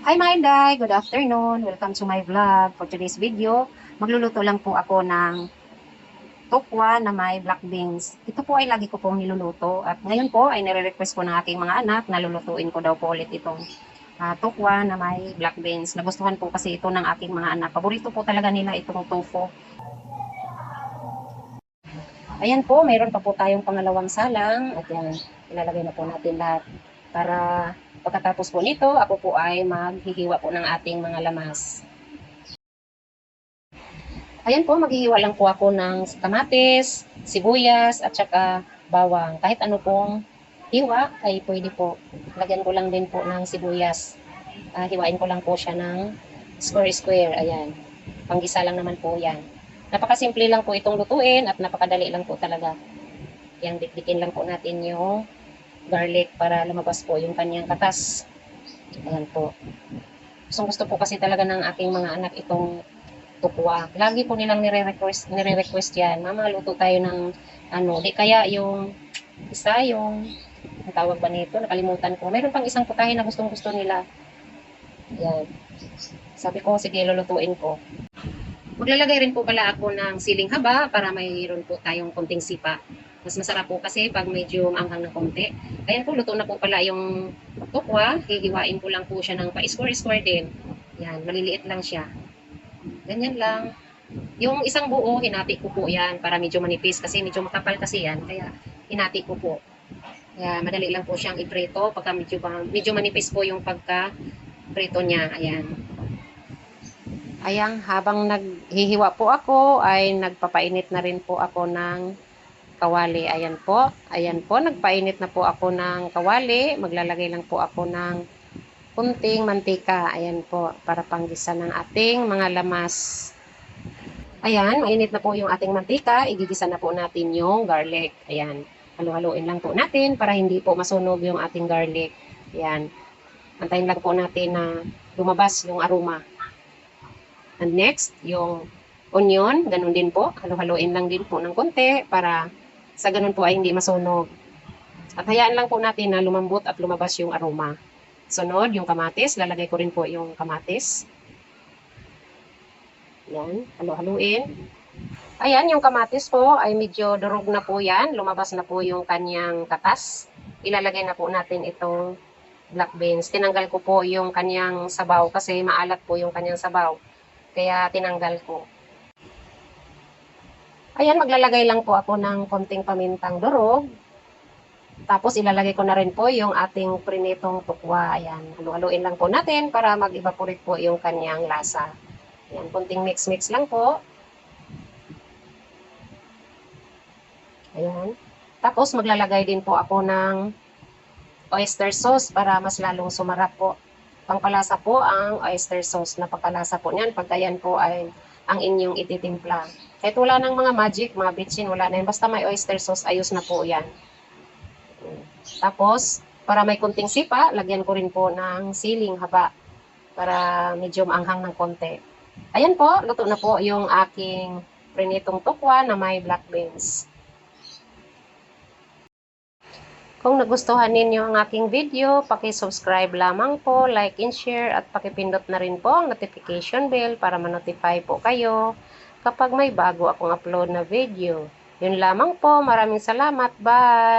Hi my Inday! Good afternoon! Welcome to my vlog. For today's video, magluluto lang po ako ng tokwa na may black beans. Ito po ay lagi ko pong niluluto at ngayon po ay nire-request po ng aking mga anak na lulutuin ko daw po ulit itong tokwa na may black beans. Nagustuhan po kasi ito ng aking mga anak. Paborito po talaga nila itong tofu. Ayan po, mayroon pa po tayong pangalawang salang at yan, ilalagay na po natin lahat para pagkatapos po nito, ako po ay maghihiwa po ng ating mga lamas. Ayan po, maghihiwa lang po ako ng kamatis, sibuyas, at saka bawang. Kahit ano pong hiwa ay pwede po. Lagyan ko lang din po ng sibuyas. Hiwain ko lang po siya ng square-square. Ayan. Panggisa lang naman po yan. Napakasimple lang po itong lutuin at napakadali lang po talaga. Yan, dikdikin lang po natin yung garlic para lumabas po yung kanyang katas. Ayan po. Gusto po kasi talaga ng aking mga anak itong tukwa. Lagi po nilang nire-request yan. Mama, luto tayo ng ano, di kaya yung isa, yung ang tawag ba nito, nakalimutan ko. Meron pang isang putahe na gustong-gusto nila. Yan. Sabi ko, sige, lulutuin ko. Maglalagay rin po pala ako ng siling haba para mayroon po tayong konting sipa. Mas masarap po kasi pag medyo maanghang ng konti. Ayan po, luto na po pala yung tukwa. Hihiwain ko lang po siya ng pa-square-square din. Yan, maliliit lang siya. Ganyan lang. Yung isang buo, hinati ko po yan para medyo manipis kasi medyo makapal kasi yan. Kaya hinati ko po. Kaya madali lang po siyang iprito pagka medyo manipis po yung pagka-prito niya. Ayan. Ayan, habang naghihiwa po ako ay nagpapainit na rin po ako ng kawali. Ayan po. Ayan po, nagpainit na po ako ng kawali. Maglalagay lang po ako ng kunting mantika. Ayan po, para panggisa ng ating mga lamas. Ayan, mainit na po yung ating mantika. Igigisa na po natin yung garlic. Ayan, halu-haluin lang po natin para hindi po masunog yung ating garlic. Ayan, antayin lang po natin na lumabas yung aroma. And next, yung onion, ganun din po. Halu-haluin lang din po ng konti para sa ganun po ay hindi masunog. At hayaan lang po natin na lumambot at lumabas yung aroma. Sunod, yung kamatis. Lalagay ko rin po yung kamatis. Yan, halu-haluin. Ayan, yung kamatis po ay medyo durog na po yan. Lumabas na po yung kanyang katas. Ilalagay na po natin itong black beans. Tinanggal ko po yung kanyang sabaw kasi maalat po yung kanyang sabaw. Kaya tinanggal ko. Ayan, maglalagay lang po ako ng konting pamintang durog. Tapos ilalagay ko na rin po yung ating prinitong tukwa. Ayan, halu-haluin lang po natin para mag-evaporate po yung kanyang lasa. Ayan, konting mix-mix lang po. Ayan. Tapos maglalagay din po ako ng oyster sauce para mas lalong sumarap po. Pangpalasa po ang oyster sauce. Napagkalasa po niyan pagka yan po ay ang inyong ititimpla. Kahit wala ng mga magic, mga bitchin, wala na yan. Basta may oyster sauce, ayos na po yan. Tapos, para may kunting sipa, lagyan ko rin po ng siling haba para medyo maanghang ng konti. Ayan po, luto na po yung aking prinitong tukwa na may black beans. Kung nagustuhan ninyo ang aking video, paki-subscribe lamang po, like and share, at pakipindot na rin po ang notification bell para ma-notify po kayo kapag may bago akong upload na video. Yun lamang po, maraming salamat, bye!